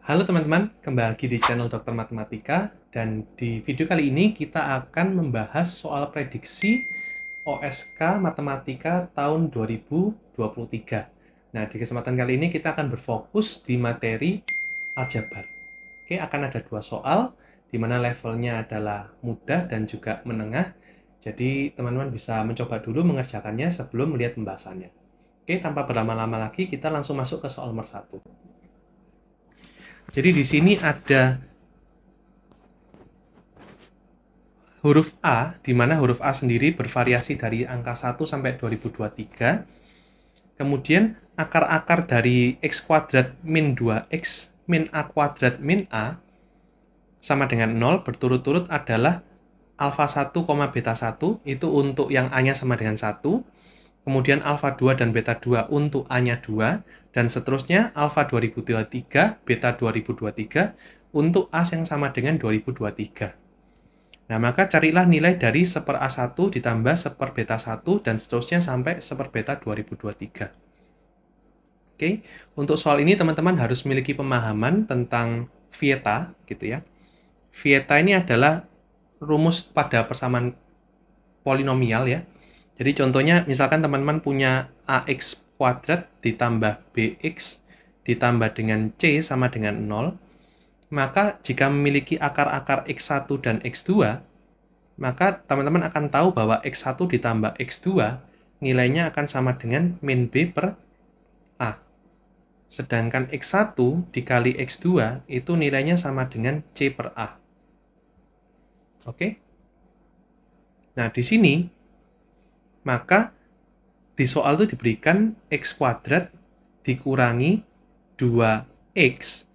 Halo teman-teman, kembali lagi di channel Dokter Matematika dan di video kali ini kita akan membahas soal prediksi OSK Matematika tahun 2023. Nah, di kesempatan kali ini kita akan berfokus di materi aljabar. Oke, akan ada dua soal di mana levelnya adalah mudah dan juga menengah. Jadi teman-teman bisa mencoba dulu mengerjakannya sebelum melihat pembahasannya. Oke, tanpa berlama-lama lagi kita langsung masuk ke soal nomor 1. Jadi di sini ada huruf A, di mana huruf A sendiri bervariasi dari angka 1 sampai 2023. Kemudian akar-akar dari x kuadrat min 2x min A kuadrat min A sama dengan 0 berturut-turut adalah alfa 1, beta 1, itu untuk yang A-nya sama dengan 1. Kemudian alfa 2 dan beta 2 untuk A-nya 2, dan seterusnya alfa 2023, beta 2023 untuk A yang sama dengan 2023. Nah, maka carilah nilai dari 1/A1 ditambah 1/beta1 dan seterusnya sampai 1/beta 2023. Oke, untuk soal ini teman-teman harus memiliki pemahaman tentang Vieta, gitu ya. Vieta ini adalah rumus pada persamaan polinomial ya. Jadi contohnya misalkan teman-teman punya AX kuadrat ditambah BX ditambah dengan C sama dengan 0, maka jika memiliki akar-akar X1 dan X2, maka teman-teman akan tahu bahwa X1 ditambah X2 nilainya akan sama dengan min B per A. Sedangkan X1 dikali X2 itu nilainya sama dengan C per A. Oke? Nah, di sini, maka di soal itu diberikan X kuadrat dikurangi 2X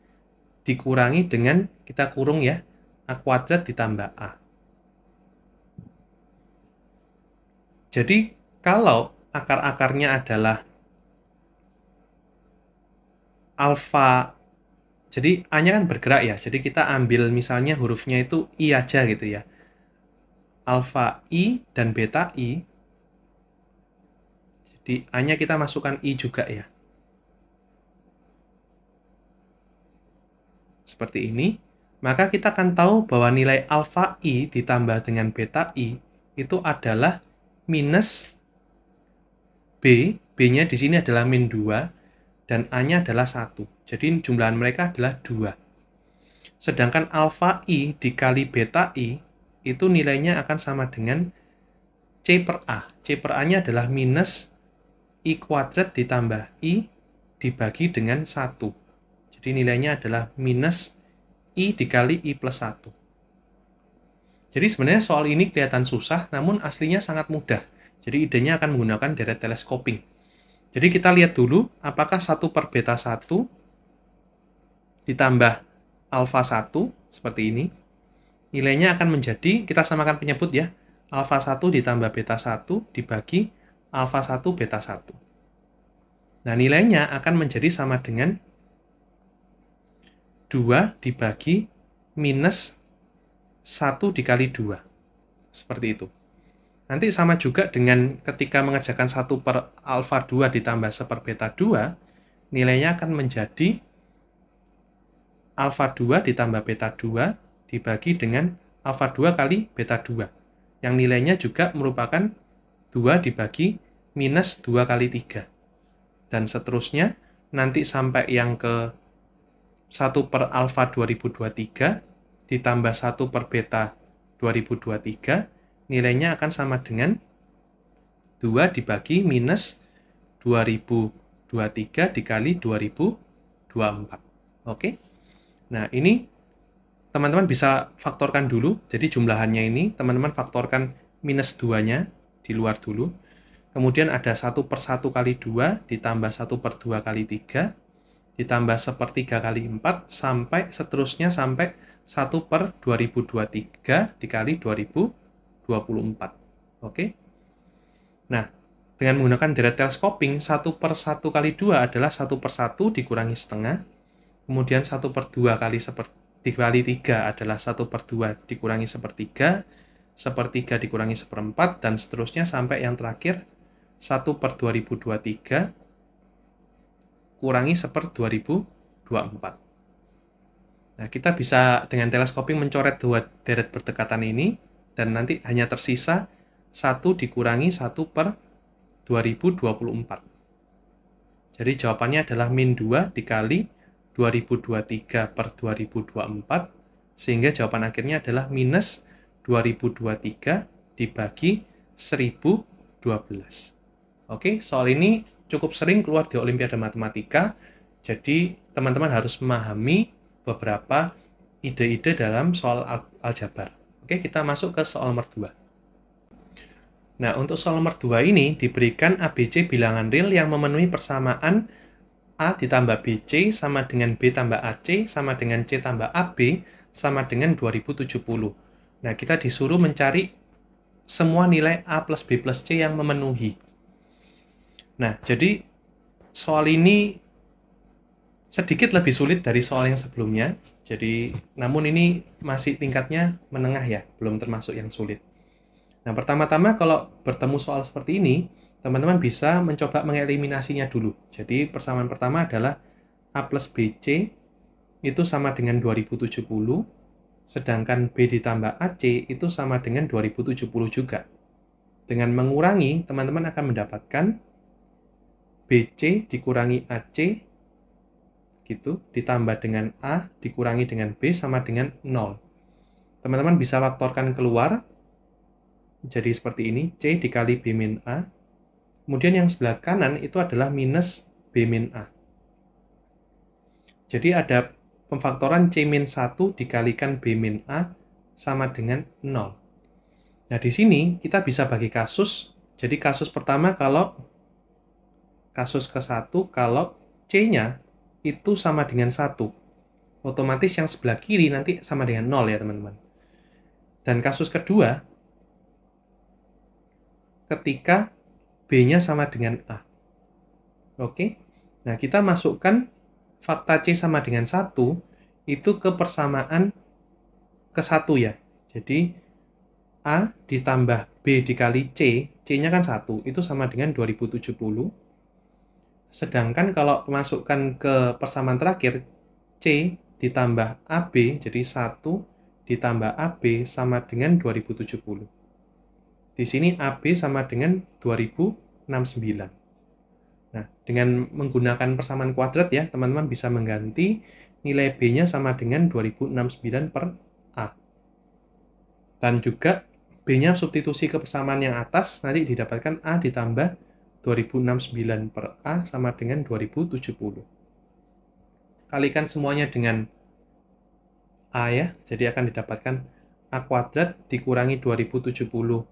dikurangi dengan, kita kurung ya, A kuadrat ditambah A. Jadi, kalau akar-akarnya adalah alfa, jadi A-nya kan bergerak ya, jadi kita ambil misalnya hurufnya itu I aja gitu ya. Alfa I dan beta I, jadi A-nya kita masukkan I juga ya. Seperti ini, maka kita akan tahu bahwa nilai alfa I ditambah dengan beta I itu adalah minus B, B-nya di sini adalah min 2, dan A-nya adalah 1. Jadi jumlahan mereka adalah 2. Sedangkan alfa I dikali beta I, itu nilainya akan sama dengan C per A. C per A-nya adalah minus I kuadrat ditambah I dibagi dengan 1. Jadi nilainya adalah minus I dikali I plus 1. Jadi sebenarnya soal ini kelihatan susah, namun aslinya sangat mudah. Jadi idenya akan menggunakan deret telescoping. Jadi kita lihat dulu apakah 1/beta1 ditambah alfa 1 seperti ini. Nilainya akan menjadi, kita samakan penyebut ya, alfa 1 ditambah beta 1 dibagi alfa 1 beta 1. Nah, nilainya akan menjadi sama dengan 2 dibagi minus 1 dikali 2. Seperti itu. Nanti sama juga dengan ketika mengerjakan 1 per alfa 2 ditambah 1 beta 2, nilainya akan menjadi alfa 2 ditambah beta 2 dibagi dengan alfa 2 kali beta 2. Yang nilainya juga merupakan 2 dibagi minus 2 kali 3. Dan seterusnya, nanti sampai yang ke 1 per alfa 2023 ditambah 1 per beta 2023, nilainya akan sama dengan 2 dibagi minus 2023 dikali 2024. Oke? Nah, ini teman-teman bisa faktorkan dulu. Jadi jumlahannya ini, teman-teman faktorkan minus 2-nya di luar dulu. Kemudian ada 1 per 1 kali 2 ditambah 1 per 2 kali 3 ditambah 1/3 kali 4 sampai seterusnya sampai 1 per 2023 dikali 2024. Oke? Nah, dengan menggunakan deret telescoping, 1 per 1 kali 2 adalah 1 per 1 dikurangi setengah. Kemudian 1 per 2 kali 3 adalah 1 per 2 dikurangi 1/3. 1/3 dikurangi 1/4, dan seterusnya sampai yang terakhir 1 per 2023 kurangi 1/2024. Nah, kita bisa dengan teleskoping mencoret dua deret berdekatan ini, dan nanti hanya tersisa 1 dikurangi 1 per 2024. Jadi jawabannya adalah min 2 dikali 2023 per 2024, sehingga jawaban akhirnya adalah minus 2023 dibagi 1012. Oke, soal ini cukup sering keluar di Olimpiade Matematika, jadi teman-teman harus memahami beberapa ide-ide dalam soal aljabar. Oke, kita masuk ke soal nomor 2. Nah, untuk soal nomor 2 ini diberikan ABC bilangan real yang memenuhi persamaan A ditambah BC sama dengan B tambah AC sama dengan C tambah AB sama dengan 2070. Nah, kita disuruh mencari semua nilai A plus B plus C yang memenuhi. Nah, jadi soal ini sedikit lebih sulit dari soal yang sebelumnya. Jadi, namun ini masih tingkatnya menengah ya, belum termasuk yang sulit. Nah, pertama-tama kalau bertemu soal seperti ini, teman-teman bisa mencoba mengeliminasinya dulu. Jadi, persamaan pertama adalah A plus BC itu sama dengan 2070, sedangkan B ditambah AC itu sama dengan 2070 juga. Dengan mengurangi, teman-teman akan mendapatkan BC dikurangi AC, gitu, ditambah dengan A dikurangi dengan B sama dengan 0. Teman-teman bisa faktorkan keluar, jadi seperti ini, C dikali B min A. Kemudian yang sebelah kanan itu adalah minus B min A. Jadi ada pemfaktoran C min 1 dikalikan B min A sama dengan 0. Nah, di sini kita bisa bagi kasus. Jadi kasus pertama kasus ke-1 kalau C-nya itu sama dengan 1. Otomatis yang sebelah kiri nanti sama dengan 0 ya, teman-teman. Dan kasus kedua, ketika B-nya sama dengan A. Oke? Nah, kita masukkan fakta C sama dengan 1 itu ke persamaan ke-1 ya. Jadi, A ditambah B dikali C, C-nya kan 1, itu sama dengan 2070. Sedangkan kalau masukkan ke persamaan terakhir, C ditambah AB, jadi 1 ditambah AB sama dengan 2070. Di sini AB sama dengan 2069. Nah, dengan menggunakan persamaan kuadrat ya, teman-teman bisa mengganti nilai B-nya sama dengan 2069 per A. Dan juga B-nya substitusi ke persamaan yang atas, nanti didapatkan A ditambah 2069 per A sama dengan 2070. Kalikan semuanya dengan A ya, jadi akan didapatkan A kuadrat dikurangi 2070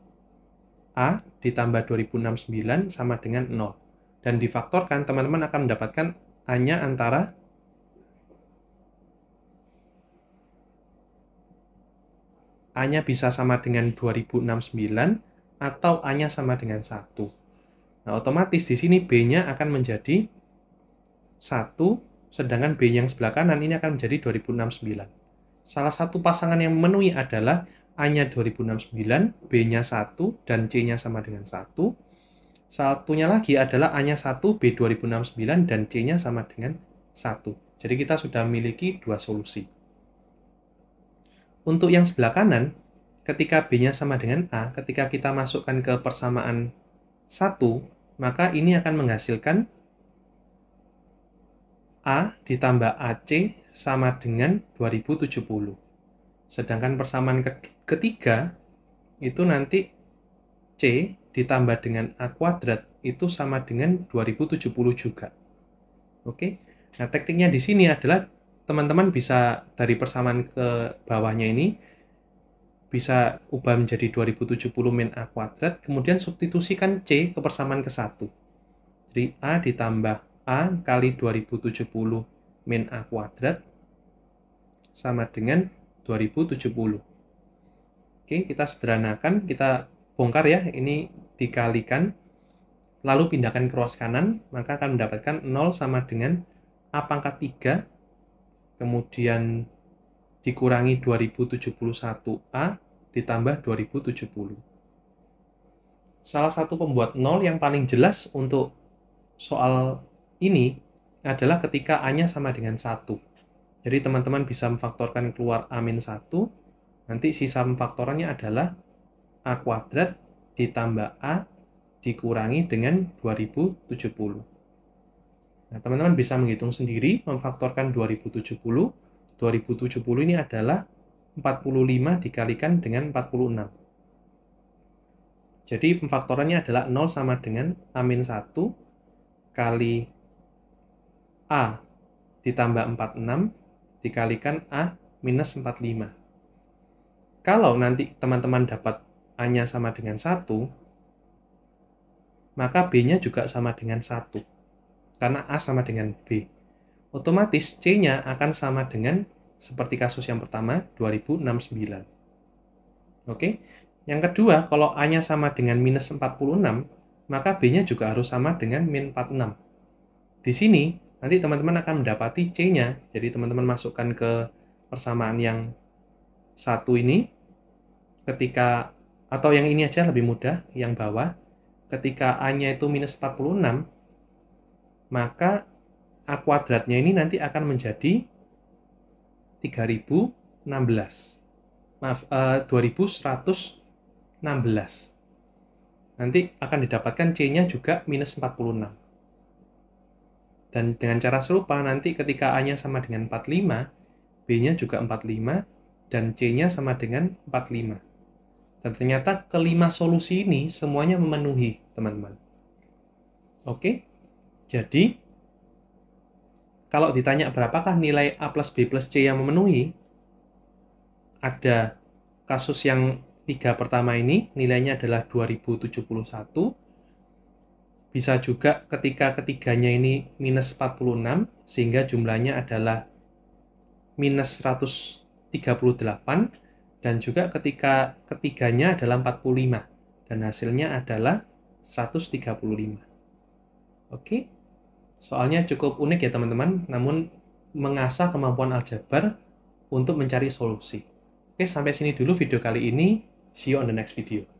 A ditambah 2069 sama dengan 0. Dan difaktorkan, teman-teman akan mendapatkan A-nya antara A-nya bisa sama dengan 2069 atau A-nya sama dengan 1. Nah, otomatis di sini B-nya akan menjadi 1, sedangkan B yang sebelah kanan ini akan menjadi 2069. Salah satu pasangan yang memenuhi adalah A-nya 2069, B-nya 1, dan C-nya sama dengan 1. Satunya lagi adalah A-nya 1, B 2069, dan C-nya sama dengan 1. Jadi kita sudah memiliki dua solusi. Untuk yang sebelah kanan, ketika B-nya sama dengan A, ketika kita masukkan ke persamaan 1, maka ini akan menghasilkan A ditambah AC sama dengan 2070. Sedangkan persamaan ketiga, itu nanti C ditambah dengan A kuadrat itu sama dengan 2070 juga. Oke. Nah, tekniknya di sini adalah teman-teman bisa dari persamaan ke bawahnya ini bisa ubah menjadi 2070 min A kuadrat, kemudian substitusikan C ke persamaan ke-1. Jadi A ditambah A kali 2070 min A kuadrat sama dengan 2070. Oke, kita sederhanakan, kita bongkar ya, ini dikalikan, lalu pindahkan ke ruas kanan, maka akan mendapatkan 0 sama dengan A pangkat 3, kemudian dikurangi 2071A ditambah 2070. Salah satu pembuat 0 yang paling jelas untuk soal ini adalah ketika A-nya sama dengan 1. Jadi teman-teman bisa memfaktorkan keluar A-1, nanti sisa pemfaktorannya adalah A kuadrat ditambah A dikurangi dengan 2070. Nah, teman-teman bisa menghitung sendiri, memfaktorkan 2070. 2070 ini adalah 45 dikalikan dengan 46. Jadi pemfaktorannya adalah 0 sama dengan A-1 kali A ditambah 46 dikalikan A minus 45. Kalau nanti teman-teman dapat A-nya sama dengan 1, maka B-nya juga sama dengan 1. Karena A sama dengan B. Otomatis C-nya akan sama dengan, seperti kasus yang pertama, 2069. Oke? Yang kedua, kalau A-nya sama dengan minus 46, maka B-nya juga harus sama dengan min 46. Di sini, nanti teman-teman akan mendapati C-nya. Jadi teman-teman masukkan ke persamaan yang satu ini, atau yang ini aja lebih mudah, yang bawah, ketika A-nya itu minus 46, maka A kuadratnya ini nanti akan menjadi 3016. 2116. Nanti akan didapatkan C-nya juga minus 46. Dan dengan cara serupa, nanti ketika A-nya sama dengan 45, B-nya juga 45, dan C-nya sama dengan 45. Dan ternyata kelima solusi ini semuanya memenuhi, teman-teman. Oke? Jadi, kalau ditanya berapakah nilai A plus B plus C yang memenuhi, ada kasus yang 3 pertama ini, nilainya adalah 2071. Bisa juga ketika ketiganya ini minus 46, sehingga jumlahnya adalah minus 138, dan juga ketika ketiganya adalah 45, dan hasilnya adalah 135. Oke? Soalnya cukup unik ya teman-teman, namun mengasah kemampuan aljabar untuk mencari solusi. Oke, sampai sini dulu video kali ini. See you on the next video.